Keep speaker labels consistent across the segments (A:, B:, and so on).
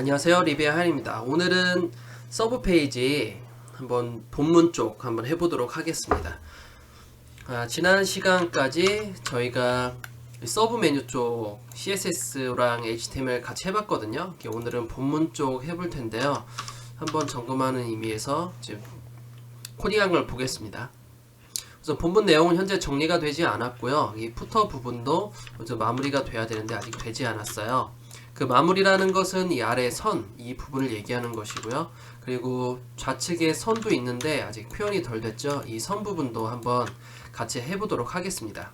A: 안녕하세요, 리비아 하인입니다. 오늘은 서브 페이지 한번 본문 쪽 한번 해보도록 하겠습니다. 지난 시간까지 저희가 서브 메뉴 쪽 CSS랑 HTML 같이 해봤거든요. 오늘은 본문 쪽 해볼 텐데요. 한번 점검하는 의미에서 지금 코딩한 걸 보겠습니다. 그래서 본문 내용은 현재 정리가 되지 않았고요. 이 푸터 부분도 먼저 마무리가 돼야 되는데 아직 되지 않았어요. 그 마무리라는 것은 이 아래 선, 이 부분을 얘기하는 것이고요. 그리고 좌측에 선도 있는데 아직 표현이 덜 됐죠. 이 선 부분도 한번 같이 해보도록 하겠습니다.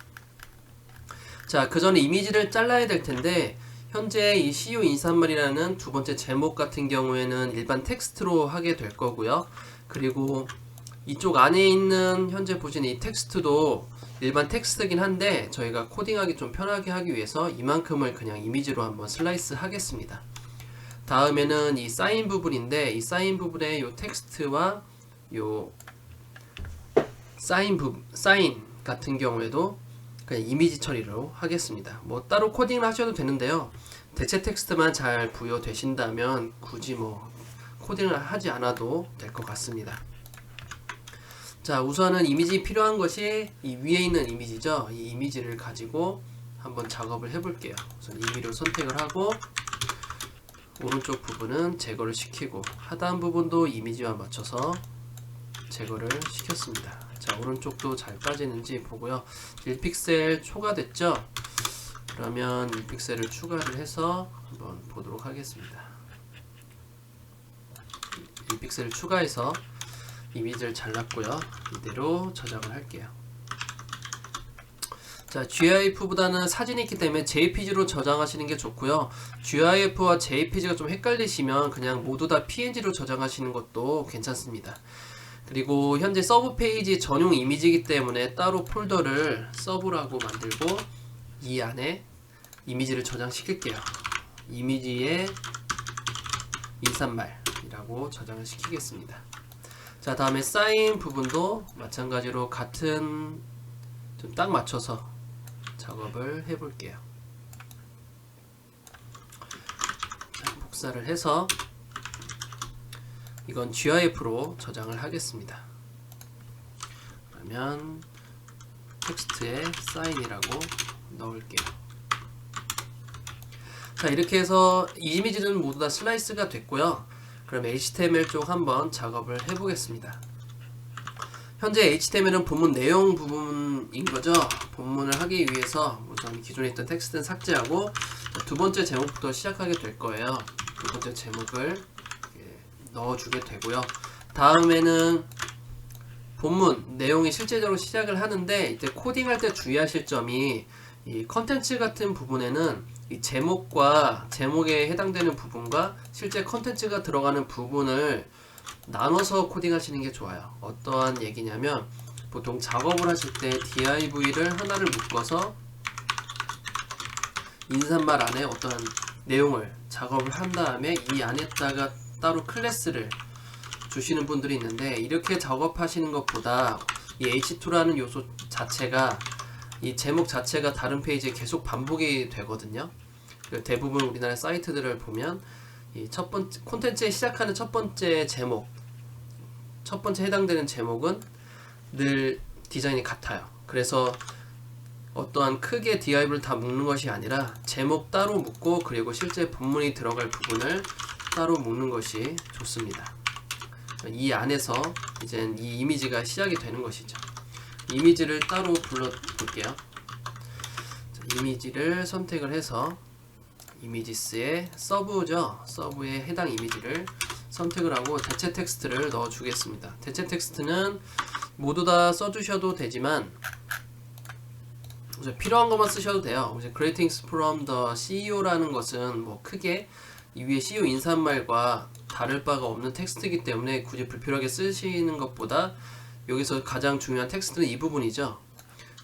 A: 자, 그 전에 이미지를 잘라야 될 텐데 현재 이 CU 인사말이라는 두 번째 제목 같은 경우에는 일반 텍스트로 하게 될 거고요. 그리고 이쪽 안에 있는 현재 보시는 이 텍스트도 일반 텍스트긴 한데 저희가 코딩하기 좀 편하게 하기 위해서 이만큼을 그냥 이미지로 한번 슬라이스 하겠습니다. 다음에는 이 사인 부분인데 이 사인 부분의 요 텍스트와 요 사인 같은 경우에도 그냥 이미지 처리로 하겠습니다. 뭐 따로 코딩을 하셔도 되는데요. 대체 텍스트만 잘 부여되신다면 굳이 뭐 코딩을 하지 않아도 될 것 같습니다. 자, 우선은 이미지 필요한 것이 이 위에 있는 이미지죠. 이 이미지를 가지고 한번 작업을 해볼게요. 우선 이미지를 선택을 하고 오른쪽 부분은 제거를 시키고 하단 부분도 이미지와 맞춰서 제거를 시켰습니다. 자, 오른쪽도 잘 빠지는지 보고요. 1픽셀 초과됐죠? 그러면 1픽셀을 추가를 해서 한번 보도록 하겠습니다. 1픽셀을 추가해서 이미지를 잘랐고요. 이대로 저장을 할게요. 자, GIF보다는 사진이 있기 때문에 JPG로 저장하시는 게 좋고요. GIF와 JPG가 좀 헷갈리시면 그냥 모두 다 PNG로 저장하시는 것도 괜찮습니다. 그리고 현재 서브 페이지 전용 이미지이기 때문에 따로 폴더를 서브라고 만들고 이 안에 이미지를 저장시킬게요. 이미지에 인사말이라고 저장을 시키겠습니다. 자, 다음에 사인 부분도 마찬가지로 같은 좀 딱 맞춰서 작업을 해볼게요. 자, 복사를 해서 이건 GIF로 저장을 하겠습니다. 그러면 텍스트에 사인이라고 넣을게요. 자, 이렇게 해서 이 이미지는 모두 다 슬라이스가 됐고요. 그럼 HTML 쪽 한번 작업을 해보겠습니다. 현재 HTML은 본문 내용 부분인 거죠. 본문을 하기 위해서 우선 기존에 있던 텍스트는 삭제하고 두 번째 제목부터 시작하게 될 거예요. 두 번째 제목을 넣어주게 되고요. 다음에는 본문 내용이 실제적으로 시작을 하는데 이때 코딩할 때 주의하실 점이 이 컨텐츠 같은 부분에는 이 제목과 제목에 해당되는 부분과 실제 컨텐츠가 들어가는 부분을 나눠서 코딩하시는 게 좋아요. 어떠한 얘기냐면 보통 작업을 하실 때 div를 하나를 묶어서 인사말 안에 어떠한 내용을 작업을 한 다음에 이 안에다가 따로 클래스를 주시는 분들이 있는데 이렇게 작업하시는 것보다 이 h2라는 요소 자체가 이 제목 자체가 다른 페이지에 계속 반복이 되거든요. 대부분 우리나라 사이트들을 보면 이 첫 번째 콘텐츠에 시작하는 첫 번째 제목, 첫 번째 해당되는 제목은 늘 디자인이 같아요. 그래서 어떠한 크게 div를 다 묶는 것이 아니라 제목 따로 묶고 그리고 실제 본문이 들어갈 부분을 따로 묶는 것이 좋습니다. 이 안에서 이제 이 이미지가 시작이 되는 것이죠. 이미지를 따로 불러볼게요. 이미지를 선택을 해서 이미지스의 서브죠. 서브에 해당 이미지를 선택을 하고 대체 텍스트를 넣어 주겠습니다. 대체 텍스트는 모두 다 써주셔도 되지만 필요한 것만 쓰셔도 돼요. Greetings from the CEO라는 것은 뭐 크게 이 위에 CEO 인사말과 다를 바가 없는 텍스트이기 때문에 굳이 불필요하게 쓰시는 것보다 여기서 가장 중요한 텍스트는 이 부분이죠.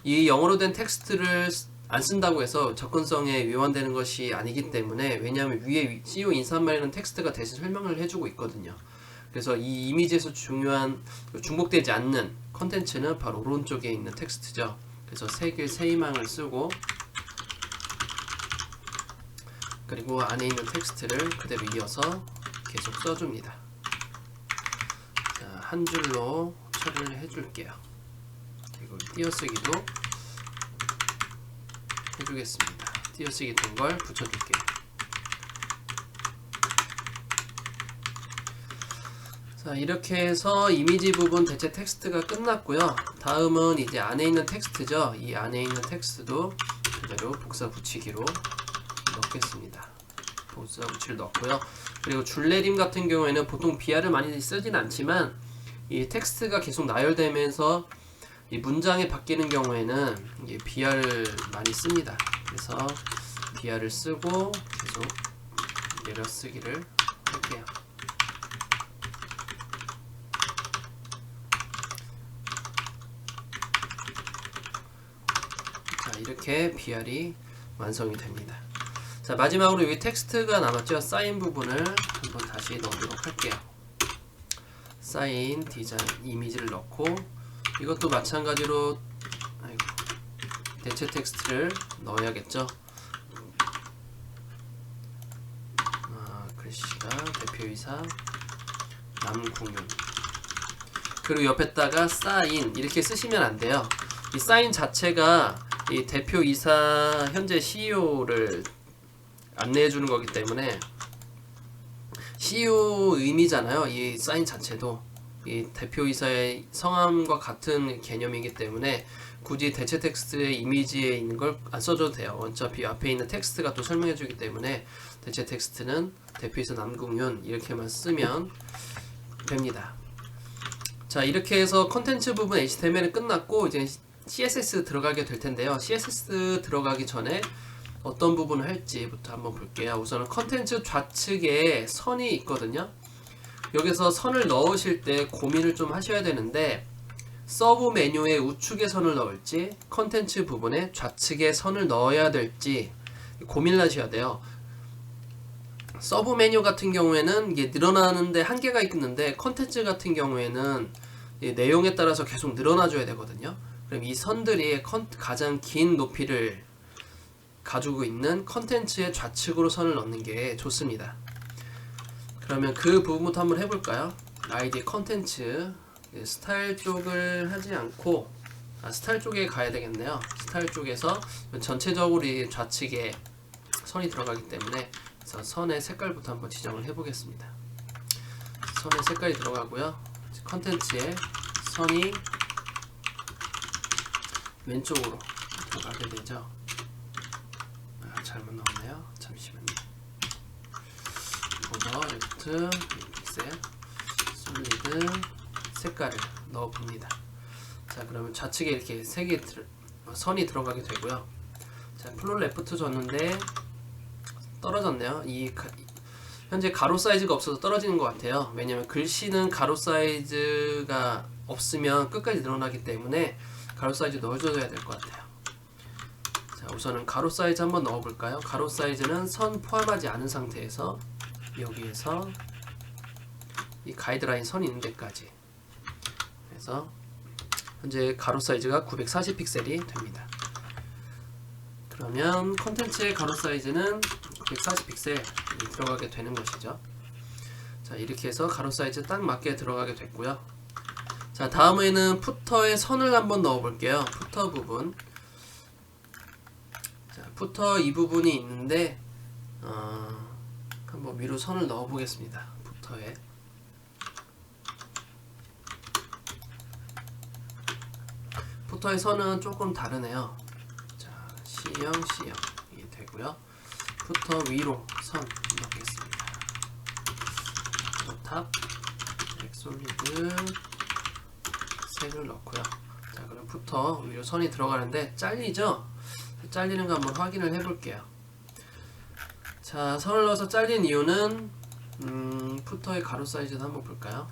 A: 이 영어로 된 텍스트를 안 쓴다고 해서 접근성에 위반되는 것이 아니기 때문에 왜냐하면 위에 CEO 인사말이라는 텍스트가 대신 설명을 해주고 있거든요. 그래서 이 이미지에서 중요한 중복되지 않는 컨텐츠는 바로 오른쪽에 있는 텍스트죠. 그래서 새길 새희망을 쓰고 그리고 안에 있는 텍스트를 그대로 이어서 계속 써줍니다. 자, 한 줄로 처리를 해줄게요. 그리고 띄어쓰기도 해주겠습니다. 띄어쓰기 된 걸 붙여줄게요. 자, 이렇게 해서 이미지 부분 대체 텍스트가 끝났고요. 다음은 이제 안에 있는 텍스트죠. 이 안에 있는 텍스트도 그대로 복사 붙이기로 넣겠습니다. 복사 붙이를 넣고요. 그리고 줄내림 같은 경우에는 보통 BR을 많이 쓰진 않지만 이 텍스트가 계속 나열되면서 이 문장이 바뀌는 경우에는 이게 BR을 많이 씁니다. 그래서 BR을 쓰고 계속 내려쓰기를 할게요. 자, 이렇게 BR이 완성이 됩니다. 자, 마지막으로 여기 텍스트가 남았죠. 사인 부분을 한번 다시 넣도록 할게요. 사인 디자인 이미지를 넣고 이것도 마찬가지로 대체 텍스트를 넣어야겠죠. 글씨가 대표이사 남궁윤. 그리고 옆에다가 사인 이렇게 쓰시면 안 돼요. 이 사인 자체가 이 대표이사 현재 CEO를 안내해 주는 거기 때문에 CEO 의미잖아요. 이 사인 자체도 이 대표이사의 성함과 같은 개념이기 때문에 굳이 대체 텍스트의 이미지에 있는 걸 안 써줘도 돼요. 어차피 앞에 있는 텍스트가 또 설명해 주기 때문에 대체 텍스트는 대표이사 남궁윤 이렇게만 쓰면 됩니다. 자, 이렇게 해서 컨텐츠 부분 HTML은 끝났고 이제 CSS 들어가게 될 텐데요. CSS 들어가기 전에 어떤 부분을 할지부터 한번 볼게요. 우선은 컨텐츠 좌측에 선이 있거든요. 여기서 선을 넣으실 때 고민을 좀 하셔야 되는데 서브 메뉴에 우측에 선을 넣을지 컨텐츠 부분에 좌측에 선을 넣어야 될지 고민을 하셔야 돼요. 서브 메뉴 같은 경우에는 이게 늘어나는데 한계가 있는데 컨텐츠 같은 경우에는 내용에 따라서 계속 늘어나줘야 되거든요. 그럼 이 선들이 가장 긴 높이를 가지고 있는 컨텐츠의 좌측으로 선을 넣는 게 좋습니다. 그러면 그 부분부터 한번 해볼까요? 아이디 컨텐츠 스타일 쪽을 하지 않고 스타일 쪽에 가야 되겠네요. 스타일 쪽에서 전체적으로 이 좌측에 선이 들어가기 때문에 그래서 선의 색깔부터 한번 지정을 해보겠습니다. 선의 색깔이 들어가고요. 컨텐츠에 선이 왼쪽으로 들어가게 되죠. 잘못 넣었네요. 잠시만요. 보더, 레프트, 픽셀, 솔리드, 색깔을 넣어봅니다. 자, 그러면 좌측에 이렇게 세 개 선이 들어가게 되고요. 자, 플롯 레프트 줬는데 떨어졌네요. 현재 가로 사이즈가 없어서 떨어지는 것 같아요. 왜냐면 글씨는 가로 사이즈가 없으면 끝까지 늘어나기 때문에 가로 사이즈 넣어줘야 될 것 같아요. 자, 우선은 가로 사이즈 한번 넣어볼까요? 가로 사이즈는 선 포함하지 않은 상태에서 여기에서 이 가이드라인 선 있는 데까지 해서 현재 가로 사이즈가 940픽셀이 됩니다. 그러면 컨텐츠의 가로 사이즈는 940픽셀이 들어가게 되는 것이죠. 자, 이렇게 해서 가로 사이즈 딱 맞게 들어가게 됐고요. 자, 다음에는 푸터에 선을 한번 넣어 볼게요. 푸터 부분. 자, 푸터 이 부분이 있는데 한번 위로 선을 넣어 보겠습니다. 푸터에. 푸터의 선은 조금 다르네요. 자, C형, C형 이게 되고요. 푸터 위로 선 넣겠습니다. 탑, 솔리드 색을 넣고요. 자, 그럼 푸터 위로 선이 들어가는데 잘리죠? 잘리는 거 한번 확인을 해볼게요. 자, 선을 넣어서 잘린 이유는 푸터의 가로 사이즈도 한번 볼까요?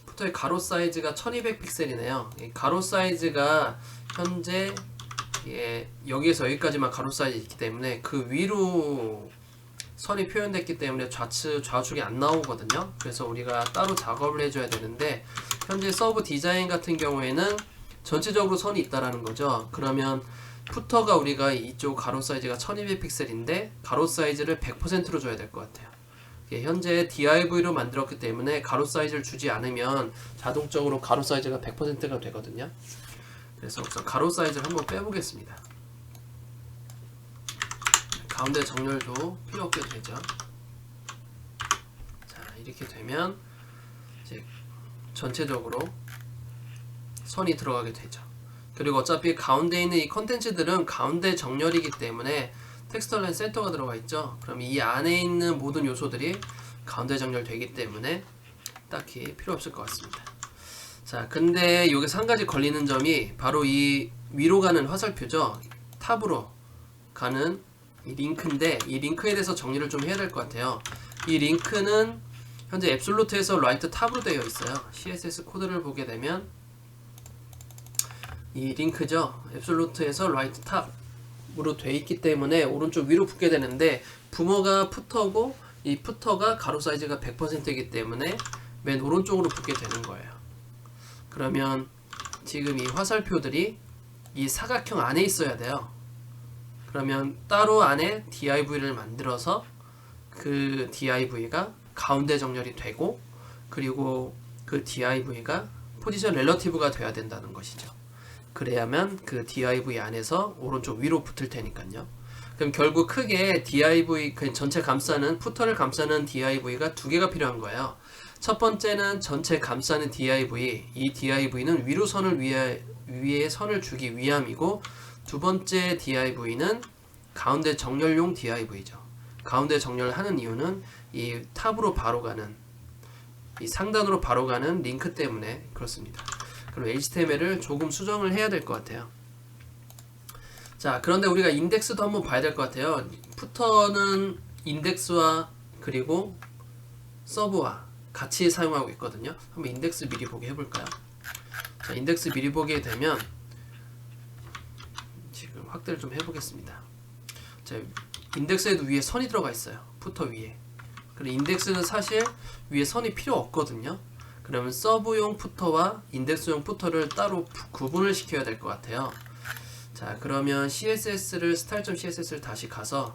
A: 푸터의 가로 사이즈가 1200픽셀이네요. 가로 사이즈가 현재 여기에서 여기까지만 가로 사이즈 있기 때문에 그 위로 선이 표현됐기 때문에 좌측이 안 나오거든요. 그래서 우리가 따로 작업을 해줘야 되는데 현재 서브 디자인 같은 경우에는 전체적으로 선이 있다라는 거죠. 그러면 푸터가 우리가 이쪽 가로 사이즈가 1200픽셀인데 가로 사이즈를 100%로 줘야 될 것 같아요. 현재 DIV로 만들었기 때문에 가로 사이즈를 주지 않으면 자동적으로 가로 사이즈가 100%가 되거든요. 그래서 우선 가로 사이즈를 한번 빼보겠습니다. 가운데 정렬도 필요 없게 되죠. 자, 이렇게 되면 이제 전체적으로 선이 들어가게 되죠. 그리고 어차피 가운데 있는 이 컨텐츠들은 가운데 정렬이기 때문에 텍스처 라인 센터가 들어가 있죠. 그럼 이 안에 있는 모든 요소들이 가운데 정렬되기 때문에 딱히 필요 없을 것 같습니다. 자, 근데 여기서 한 가지 걸리는 점이 바로 이 위로 가는 화살표죠. 탑으로 가는 이 링크인데, 이 링크에 대해서 정리를 좀 해야 될 것 같아요. 이 링크는 현재 앱솔루트에서 라이트 탑으로 되어 있어요. CSS 코드를 보게 되면 이 링크죠. 앱솔루트에서 라이트 탑으로 되어 있기 때문에 오른쪽 위로 붙게 되는데, 부모가 푸터고 이 푸터가 가로 사이즈가 100%이기 때문에 맨 오른쪽으로 붙게 되는 거예요. 그러면 지금 이 화살표들이 이 사각형 안에 있어야 돼요. 그러면 따로 안에 DIV를 만들어서 그 DIV가 가운데 정렬이 되고, 그리고 그 DIV가 포지션 렐러티브가 돼야 된다는 것이죠. 그래야만 그 DIV 안에서 오른쪽 위로 붙을 테니까요. 그럼 결국 크게 DIV, 그 전체 감싸는, 푸터를 감싸는 DIV가 두 개가 필요한 거예요. 첫 번째는 전체 감싸는 DIV, 이 DIV는 위로 선을 위에 선을 주기 위함이고, 두 번째 DIV는 가운데 정렬용 DIV죠. 가운데 정렬하는 이유는 이 탑으로 바로 가는, 이 상단으로 바로 가는 링크 때문에 그렇습니다. 그럼 HTML을 조금 수정을 해야 될 것 같아요. 자, 그런데 우리가 인덱스도 한번 봐야 될 것 같아요. 푸터는 인덱스와 그리고 서브와 같이 사용하고 있거든요. 한번 인덱스 미리 보기 해볼까요? 자, 인덱스 미리 보게 되면 지금 확대를 좀 해보겠습니다. 자, 인덱스에도 위에 선이 들어가 있어요. 푸터 위에. 그리고 인덱스는 사실 위에 선이 필요 없거든요. 그러면 서브용 푸터와 인덱스용 푸터를 따로 구분을 시켜야 될 것 같아요. 자, 그러면 CSS를 style.css를 다시 가서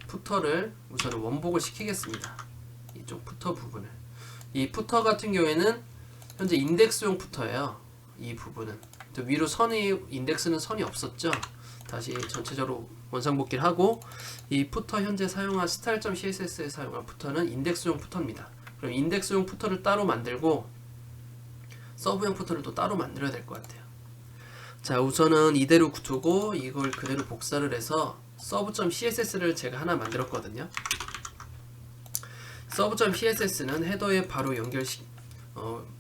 A: 푸터를 우선 원복을 시키겠습니다. 이쪽 푸터 부분을. 이 푸터 같은 경우에는 현재 인덱스용 푸터예요. 이 부분은. 위로 선이, 인덱스는 선이 없었죠. 다시 전체적으로 원상복귀를 하고, 이 푸터 현재 사용한 style.css에 사용한 푸터는 인덱스용 푸터입니다. 그럼 인덱스용 푸터를 따로 만들고 서브용 푸터를 또 따로 만들어야 될 것 같아요. 자, 우선은 이대로 두고 이걸 그대로 복사를 해서 서브.css를 제가 하나 만들었거든요. 서브.css는 헤더에 바로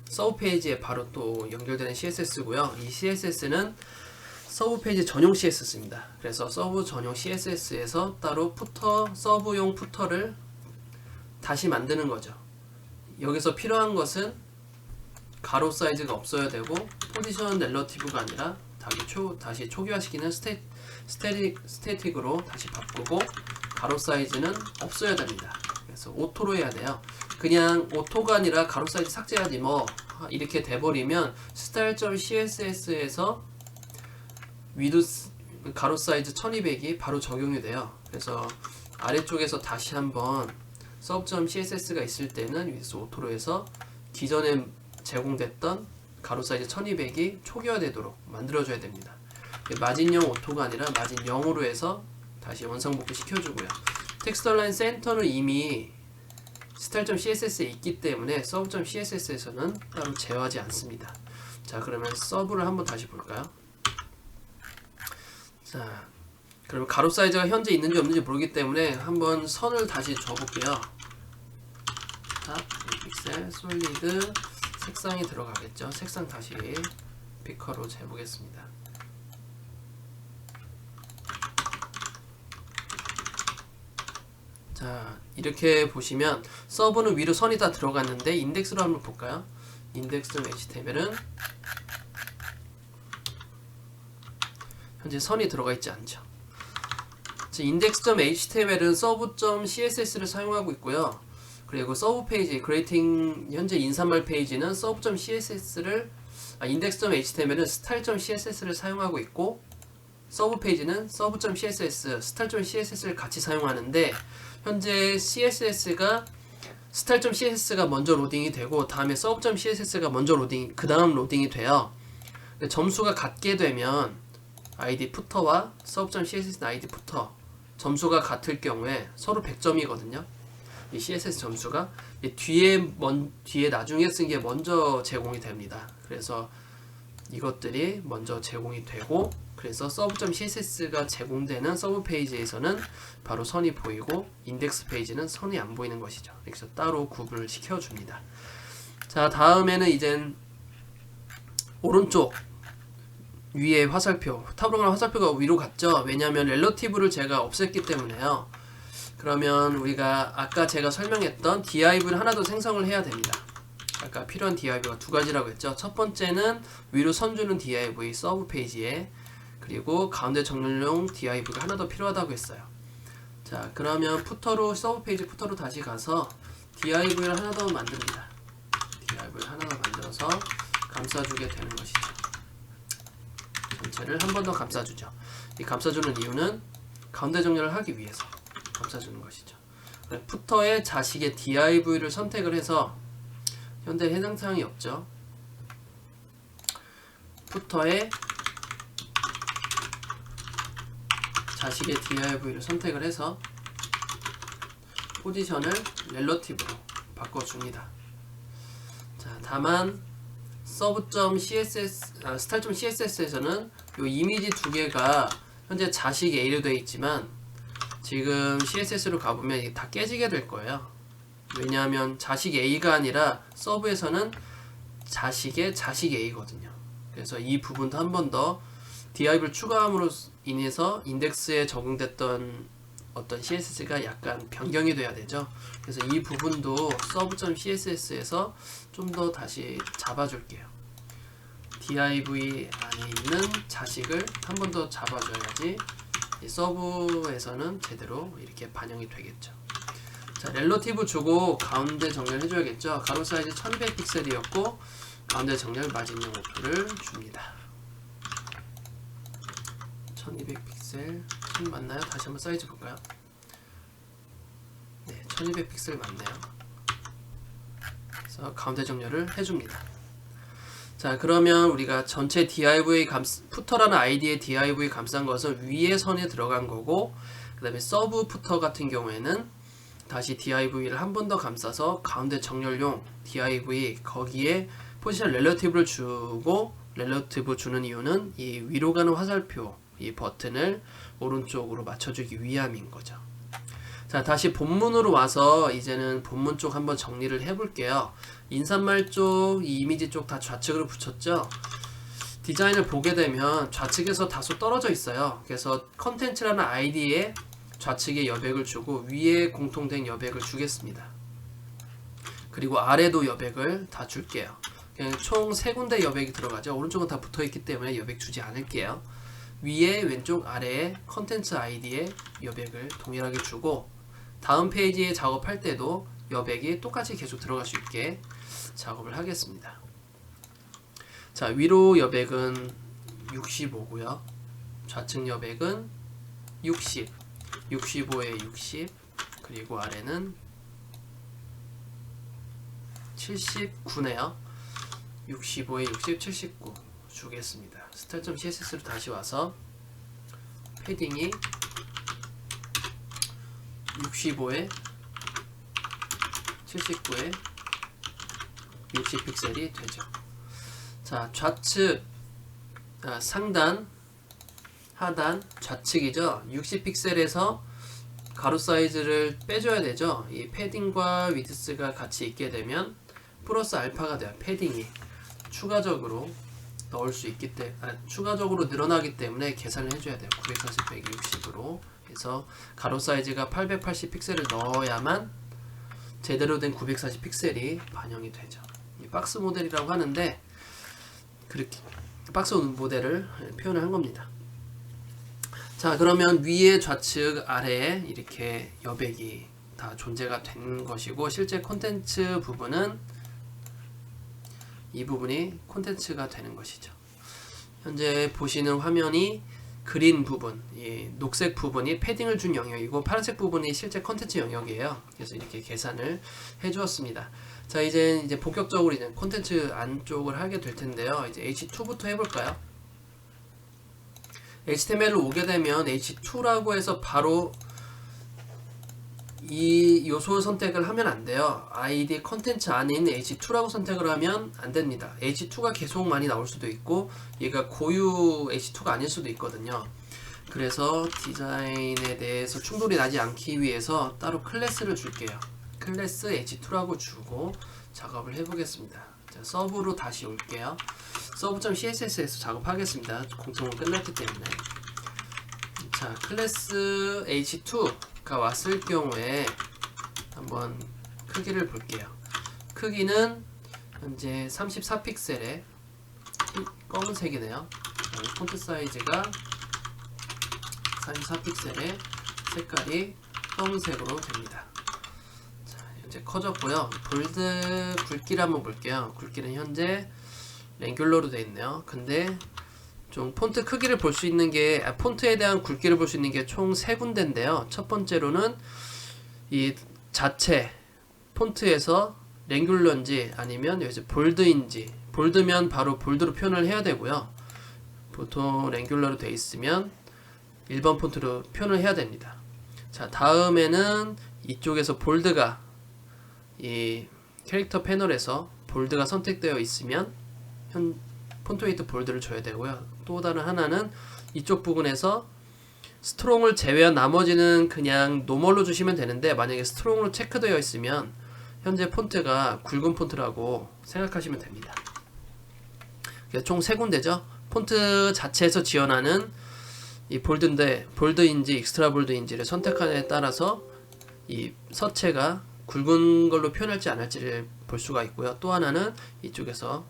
A: 서브 페이지에 바로 또 연결되는 CSS고요. 이 CSS는 서브 페이지 전용 CSS입니다. 그래서 서브 전용 CSS에서 따로 푸터, 서브용 푸터를 다시 만드는 거죠. 여기서 필요한 것은 가로 사이즈가 없어야 되고, 포지션 렐러티브가 아니라 다시 초기화시키는 스태틱으로 다시 바꾸고, 가로 사이즈는 없어야 됩니다. 그래서 오토로 해야 돼요. 그냥 오토가 아니라 가로 사이즈 삭제하지 뭐 이렇게 돼버리면 style.css에서 위드 가로 사이즈 1200이 바로 적용이 돼요. 그래서 아래쪽에서 다시 한번 sub.css가 있을 때는 위드 오토로 해서 기존에 제공됐던 가로 사이즈 1200이 초기화되도록 만들어줘야 됩니다. 마진형 오토가 아니라 마진 0으로 해서 다시 원상복귀 시켜주고요. 텍스처 라인 센터는 이미 style.css에 있기 때문에 sub.css에서는 따로 제어하지 않습니다. 자, 그러면 서브를 한번 다시 볼까요? 자, 그러면 가로 사이즈가 현재 있는지 없는지 모르기 때문에 한번 선을 다시 줘볼게요. 탑, 픽셀, 솔리드, 색상이 들어가겠죠. 색상 다시 피커로 재보겠습니다. 자, 이렇게 보시면 서브는 위로 선이 다 들어갔는데 인덱스로 한번 볼까요? index.html은 현재 선이 들어가 있지 않죠. index.html은 serve.css를 사용하고 있고요. 그리고 서브 페이지, creating 현재 인사말 페이지는 serve.css를 index.html은 style.css를 사용하고 있고 서브 페이지는 serve.css, style.css를 같이 사용하는데 현재 CSS가 style.css가 먼저 로딩이 되고 다음에 serve.css가 먼저 그 다음 로딩이 돼요. 점수가 같게 되면 id 푸터와 serve.css id 푸터 점수가 같을 경우에 서로 100점이거든요. 이 CSS 점수가 뒤에 나중에 쓴 게 먼저 제공이 됩니다. 그래서 이것들이 먼저 제공이 되고 그래서 serve.css가 제공되는 서브 페이지에서는 바로 선이 보이고 인덱스 페이지는 선이 안 보이는 것이죠. 그래서 따로 구분을 시켜줍니다. 자, 다음에는 이젠 오른쪽 위에 화살표, 타블로그랑 화살표가 위로 갔죠. 왜냐하면 렐러티브를 제가 없앴기 때문에요. 그러면 우리가 아까 제가 설명했던 div를 하나 더 생성을 해야 됩니다. 아까 필요한 div가 두 가지라고 했죠. 첫 번째는 위로 선주는 div 서브 페이지에, 그리고 가운데 정렬용 div가 하나 더 필요하다고 했어요. 자, 그러면 푸터로 서브 페이지 푸터로 다시 가서 div를 하나 더 만듭니다. div를 하나 더 만들어서 감싸주게 되는 것이죠. 전체를 한 번 더 감싸주죠. 이 감싸주는 이유는 가운데 정렬을 하기 위해서 감싸주는 것이죠. 푸터의 자식의 div를 선택을 해서 현재 해당 사항이 없죠. 푸터의 자식의 div를 선택을 해서 포지션을 렐러티브로 바꿔줍니다. 자, 다만 serve.css, style.css에서는 이 이미지 두 개가 현재 자식 A로 되어 있지만 지금 CSS로 가보면 이게 다 깨지게 될 거예요. 왜냐하면 자식 A가 아니라 서브에서는 자식의 자식 A거든요. 그래서 이 부분도 한 번 더 div를 추가함으로 인해서 인덱스에 적용됐던 어떤 CSS가 약간 변경이 돼야 되죠. 그래서 이 부분도 serve.css에서 좀 더 다시 잡아줄게요. div 안에 있는 자식을 한 번 더 잡아줘야지 서브에서는 제대로 이렇게 반영이 되겠죠. 자, 렐러티브 주고 가운데 정렬해줘야겠죠. 가로 사이즈 1200 픽셀이었고 가운데 정렬 마진용 오프를 줍니다. 1200 픽셀 맞나요? 다시 한번 사이즈 볼까요? 네, 1200 픽셀 맞네요. 그래서 가운데 정렬을 해줍니다. 자, 그러면 우리가 전체 div 푸터라는 아이디의 div 감싼 것은 위에 선에 들어간 거고, 그 다음에 서브 푸터 같은 경우에는 다시 div를 한 번 더 감싸서 가운데 정렬용 div 거기에 포지션 렐러티브를 주고, 렐러티브 주는 이유는 이 위로 가는 화살표 이 버튼을 오른쪽으로 맞춰주기 위함인 거죠. 자, 다시 본문으로 와서 이제는 본문 쪽 한번 정리를 해볼게요. 인사말 쪽, 이 이미지 쪽 다 좌측으로 붙였죠. 디자인을 보게 되면 좌측에서 다소 떨어져 있어요. 그래서 컨텐츠라는 아이디에 좌측에 여백을 주고 위에 공통된 여백을 주겠습니다. 그리고 아래도 여백을 다 줄게요. 그냥 총 3군데 여백이 들어가죠. 오른쪽은 다 붙어있기 때문에 여백 주지 않을게요. 위에 왼쪽 아래에 컨텐츠 아이디에 여백을 동일하게 주고, 다음 페이지에 작업할 때도 여백이 똑같이 계속 들어갈 수 있게 작업을 하겠습니다. 자, 위로 여백은 65고요. 좌측 여백은 60, 65에 60, 그리고 아래는 79네요. 65에 60, 79 주겠습니다. style.css로 다시 와서 패딩이 65에 79에 60 픽셀이 되죠. 자, 좌측, 상단, 하단, 좌측이죠. 60 픽셀에서 가로 사이즈를 빼줘야 되죠. 이 패딩과 위드스가 같이 있게 되면 플러스 알파가 돼요. 패딩이 추가적으로 넣을 수 있기 때문에, 추가적으로 늘어나기 때문에 계산을 해줘야 돼요. 940, 160으로 해서 가로 사이즈가 880 픽셀을 넣어야만 제대로 된 940 픽셀이 반영이 되죠. 이 박스 모델이라고 하는데 그렇게 박스 모델을 표현을 한 겁니다. 자, 그러면 위에 좌측 아래에 이렇게 여백이 다 존재가 된 것이고, 실제 콘텐츠 부분은 이 부분이 콘텐츠가 되는 것이죠. 현재 보시는 화면이 그린 부분, 이 녹색 부분이 패딩을 준 영역이고 파란색 부분이 실제 콘텐츠 영역이에요. 그래서 이렇게 계산을 해 주었습니다. 자, 이제 본격적으로 이제 콘텐츠 안쪽을 하게 될 텐데요. 이제 H2부터 해볼까요? HTML로 오게 되면 H2라고 해서 바로 이 요소 선택을 하면 안 돼요. ID 컨텐츠 안에 있는 H2라고 선택을 하면 안 됩니다. H2가 계속 많이 나올 수도 있고 얘가 고유 H2가 아닐 수도 있거든요. 그래서 디자인에 대해서 충돌이 나지 않기 위해서 따로 클래스를 줄게요. 클래스 H2라고 주고 작업을 해보겠습니다. 자, 서브로 다시 올게요. 서브.css에서 작업하겠습니다. 공통은 끝났기 때문에. 자, 클래스 H2가 왔을 경우에 한번 크기를 볼게요. 크기는 현재 34픽셀에 검은색이네요. 폰트 사이즈가 34픽셀에 색깔이 검은색으로 됩니다. 자, 현재 커졌고요. 볼드 굵기를 한번 볼게요. 굵기는 현재 랭귤러로 되어 있네요. 근데 좀 폰트 크기를 볼 수 있는 게 폰트에 대한 굵기를 볼 수 있는 게 총 3군데인데요. 첫 번째로는 이 자체 폰트에서 랭귤러인지 아니면 여기서 볼드인지, 볼드면 바로 볼드로 표현을 해야 되고요. 보통 랭귤러로 되어 있으면 1번 폰트로 표현을 해야 됩니다. 자, 다음에는 이쪽에서 볼드가 이 캐릭터 패널에서 볼드가 선택되어 있으면 폰트 웨이트 볼드를 줘야 되고요. 또 다른 하나는 이쪽 부분에서 스트롱을 제외한 나머지는 그냥 노멀로 주시면 되는데 만약에 스트롱으로 체크되어 있으면 현재 폰트가 굵은 폰트라고 생각하시면 됩니다. 총 3군데죠. 폰트 자체에서 지원하는 이 볼드인데 볼드인지 익스트라 볼드인지를 선택하느냐에 따라서 이 서체가 굵은 걸로 표현할지 안 할지를 볼 수가 있고요. 또 하나는 이쪽에서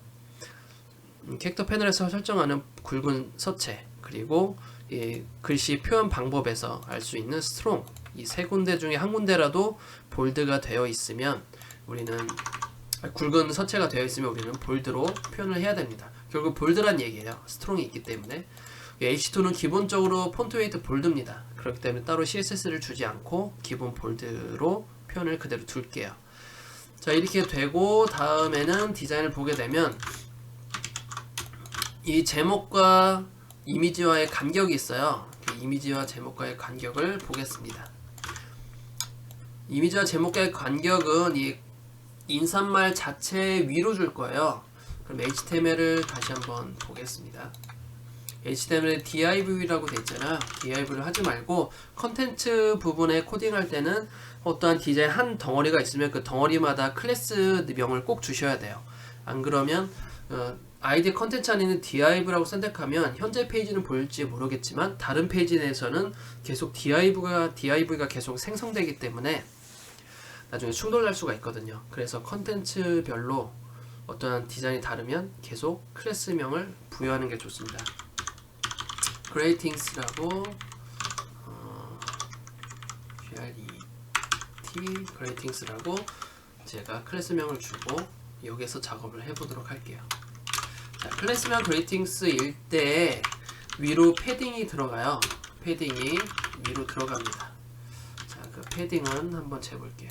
A: 캐릭터 패널에서 설정하는 굵은 서체, 그리고 이 글씨 표현 방법에서 알 수 있는 스트롱, 이 3군데 중에 한 군데라도 볼드가 되어 있으면 우리는 굵은 서체가 되어 있으면 우리는 볼드로 표현을 해야 됩니다. 결국 볼드란 얘기예요. 스트롱이 있기 때문에. H2는 기본적으로 폰트 웨이트 볼드입니다. 그렇기 때문에 따로 CSS를 주지 않고 기본 볼드로 표현을 그대로 둘게요. 자, 이렇게 되고 다음에는 디자인을 보게 되면 이 제목과 이미지와의 간격이 있어요. 그 이미지와 제목과의 간격을 보겠습니다. 이미지와 제목과의 간격은 이 인사말 자체 위로 줄 거예요. 그럼 HTML을 다시 한번 보겠습니다. HTML에 div라고 되어 있잖아요. div를 하지 말고 컨텐츠 부분에 코딩할 때는 어떠한 디자인 한 덩어리가 있으면 그 덩어리마다 클래스 명을 꼭 주셔야 돼요. 안 그러면 아이디 컨텐츠 안에 있는 div라고 선택하면 현재 페이지는 보일지 모르겠지만 다른 페이지 내에서는 계속 div가 계속 생성되기 때문에 나중에 충돌날 수가 있거든요. 그래서 컨텐츠별로 어떠한 디자인이 다르면 계속 클래스명을 부여하는 게 좋습니다. greatings라고 greatings라고 제가 클래스명을 주고 여기서 작업을 해보도록 할게요. 자, 클래스명 greatings일 때 위로 패딩이 들어가요. 패딩이 위로 들어갑니다. 자, 그 패딩은 한번 재볼게요.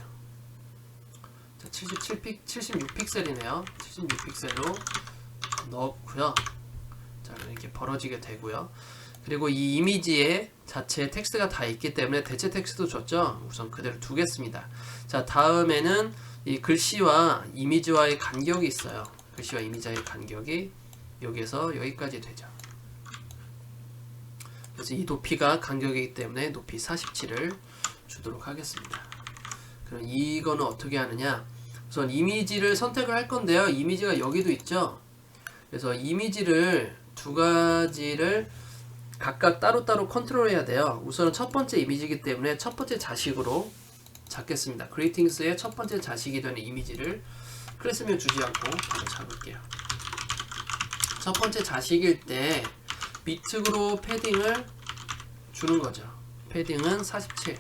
A: 자, 76픽셀이네요. 76픽셀로 넣었고요. 자, 이렇게 벌어지게 되고요. 그리고 이 이미지에 자체 텍스트가 다 있기 때문에 대체 텍스트도 줬죠. 우선 그대로 두겠습니다. 자, 다음에는 이 글씨와 이미지와의 간격이 있어요. 글씨와 이미지와의 간격이 여기에서 여기까지 되죠. 그래서 이 높이가 간격이기 때문에 높이 47을 주도록 하겠습니다. 그럼 이거는 어떻게 하느냐? 우선 이미지를 선택을 할 건데요. 이미지가 여기도 있죠. 그래서 이미지를 두 가지를 각각 따로따로 컨트롤해야 돼요. 우선은 첫 번째 이미지이기 때문에 첫 번째 자식으로 잡겠습니다. greatings의 첫 번째 자식이 되는 이미지를 클래스명 주지 않고 바로 잡을게요. 첫 번째 자식일 때 밑으로 패딩을 주는 거죠. 패딩은 47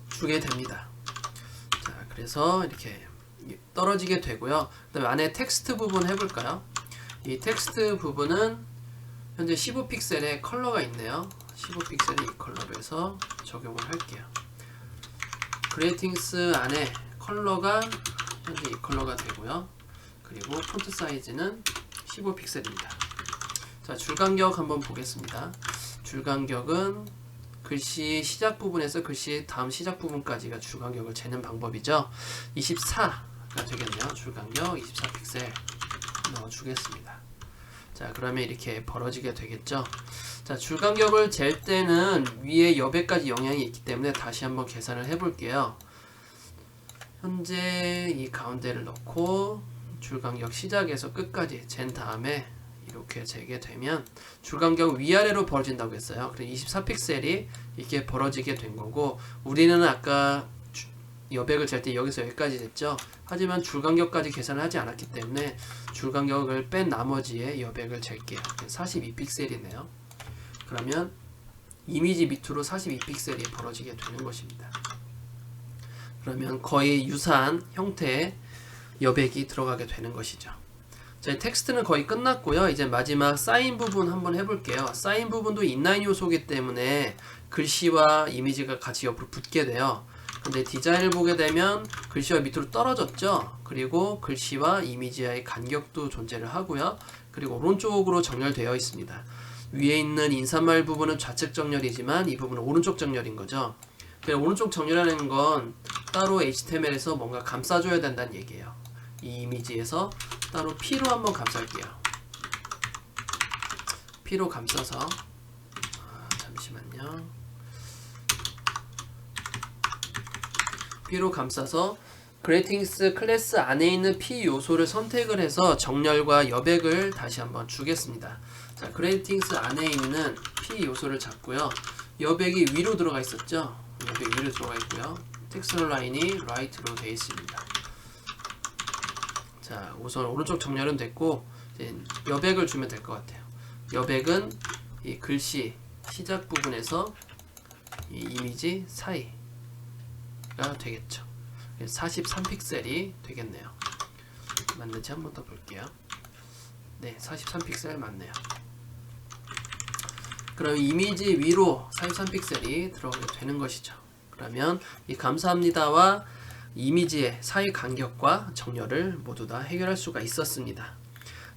A: 주게 됩니다. 자, 그래서 이렇게 떨어지게 되고요. 그 다음에 안에 텍스트 부분 해볼까요? 이 텍스트 부분은 현재 15픽셀의 컬러가 있네요. 15픽셀의 이 컬러로 해서 적용을 할게요. 그레이팅스 안에 컬러가 현재 이 컬러가 되고요. 그리고 폰트 사이즈는 15픽셀입니다. 자, 줄간격 한번 보겠습니다. 줄간격은 글씨 시작 부분에서 글씨 다음 시작 부분까지가 줄간격을 재는 방법이죠. 24가 되겠네요. 줄간격 24픽셀 넣어주겠습니다. 자, 그러면 이렇게 벌어지게 되겠죠. 자, 줄간격을 잴 때는 위에 여백까지 영향이 있기 때문에 다시 한번 계산을 해볼게요. 현재 이 가운데를 넣고 줄간격 시작에서 끝까지 잰 다음에 이렇게 재게 되면 줄간격 위아래로 벌어진다고 했어요. 그래서 24픽셀이 이렇게 벌어지게 된 거고, 우리는 아까 여백을 잴 때 여기서 여기까지 됐죠. 하지만 줄간격까지 계산을 하지 않았기 때문에 줄간격을 뺀 나머지에 여백을 잴게요. 42픽셀이네요. 그러면 이미지 밑으로 42픽셀이 벌어지게 되는 것입니다. 그러면 거의 유사한 형태의 여백이 들어가게 되는 것이죠. 자, 텍스트는 거의 끝났고요. 이제 마지막 사인 부분 한번 해볼게요. 사인 부분도 인라인 요소이기 때문에 글씨와 이미지가 같이 옆으로 붙게 돼요. 근데 디자인을 보게 되면 글씨와 밑으로 떨어졌죠. 그리고 글씨와 이미지와의 간격도 존재를 하고요. 그리고 오른쪽으로 정렬되어 있습니다. 위에 있는 인사말 부분은 좌측 정렬이지만 이 부분은 오른쪽 정렬인 거죠. 그래서 오른쪽 정렬하는 건 따로 HTML에서 뭔가 감싸줘야 된다는 얘기예요. 이 이미지에서 따로 P로 한번 감쌀게요. P로 감싸서 잠시만요. P로 감싸서 그레이팅스 클래스 안에 있는 P 요소를 선택을 해서 정렬과 여백을 다시 한번 주겠습니다. 자, 그레이팅스 안에 있는 P 요소를 잡고요. 여백이 위로 들어가 있었죠. 여백이 위로 들어가 있고요. 텍스처 라인이 라이트로 되어 있습니다. 자, 우선 오른쪽 정렬은 됐고 이제 여백을 주면 될 것 같아요. 여백은 이 글씨 시작 부분에서 이 이미지 사이가 되겠죠. 43픽셀이 되겠네요. 맞는지 한 번 더 볼게요. 네, 43픽셀 맞네요. 그럼 이미지 위로 43픽셀이 들어가게 되는 것이죠. 그러면 이 감사합니다와 이미지의 사이 간격과 정렬을 모두 다 해결할 수가 있었습니다.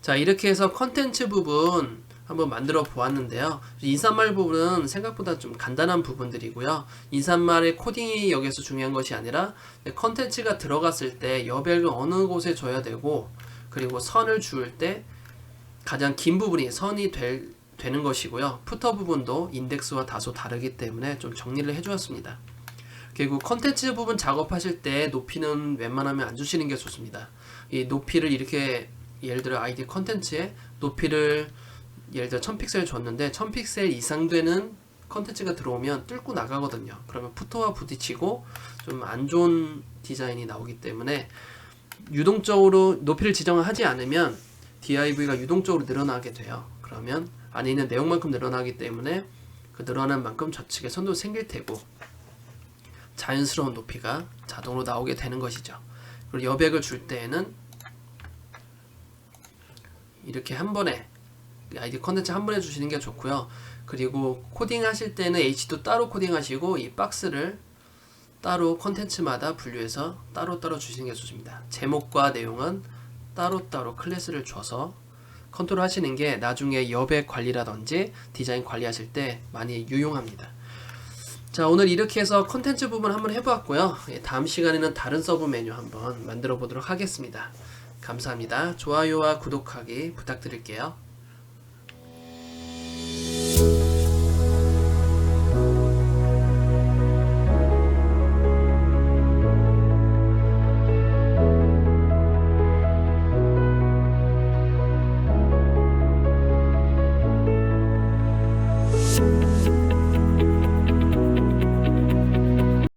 A: 자, 이렇게 해서 컨텐츠 부분 한번 만들어 보았는데요. 인사말 부분은 생각보다 좀 간단한 부분들이고요. 인사말의 코딩이 여기서 중요한 것이 아니라 컨텐츠가 들어갔을 때 여백을 어느 곳에 줘야 되고, 그리고 선을 주을 때 가장 긴 부분이 선이 되는 것이고요. 푸터 부분도 인덱스와 다소 다르기 때문에 좀 정리를 해주었습니다. 그리고 컨텐츠 부분 작업하실 때 높이는 웬만하면 안 주시는 게 좋습니다. 이 높이를 이렇게 예를 들어 아이디 컨텐츠에 높이를 예를 들어 1000픽셀 줬는데 1000픽셀 이상 되는 컨텐츠가 들어오면 뚫고 나가거든요. 그러면 푸터와 부딪히고 좀 안 좋은 디자인이 나오기 때문에 유동적으로 높이를 지정을 하지 않으면 div가 유동적으로 늘어나게 돼요. 그러면 안에 있는 내용만큼 늘어나기 때문에 그 늘어난 만큼 좌측에 선도 생길 테고 자연스러운 높이가 자동으로 나오게 되는 것이죠. 그리고 여백을 줄 때에는 이렇게 한 번에 아이디 컨텐츠 한 번에 주시는 게 좋고요. 그리고 코딩 하실 때는 H도 따로 코딩 하시고 이 박스를 따로 컨텐츠마다 분류해서 따로따로 주시는 게 좋습니다. 제목과 내용은 따로따로 클래스를 줘서 컨트롤 하시는 게 나중에 여백 관리라든지 디자인 관리하실 때 많이 유용합니다. 자, 오늘 이렇게 해서 컨텐츠 부분 한번 해보았고요. 다음 시간에는 다른 서브 메뉴 한번 만들어 보도록 하겠습니다. 감사합니다. 좋아요와 구독하기 부탁드릴게요.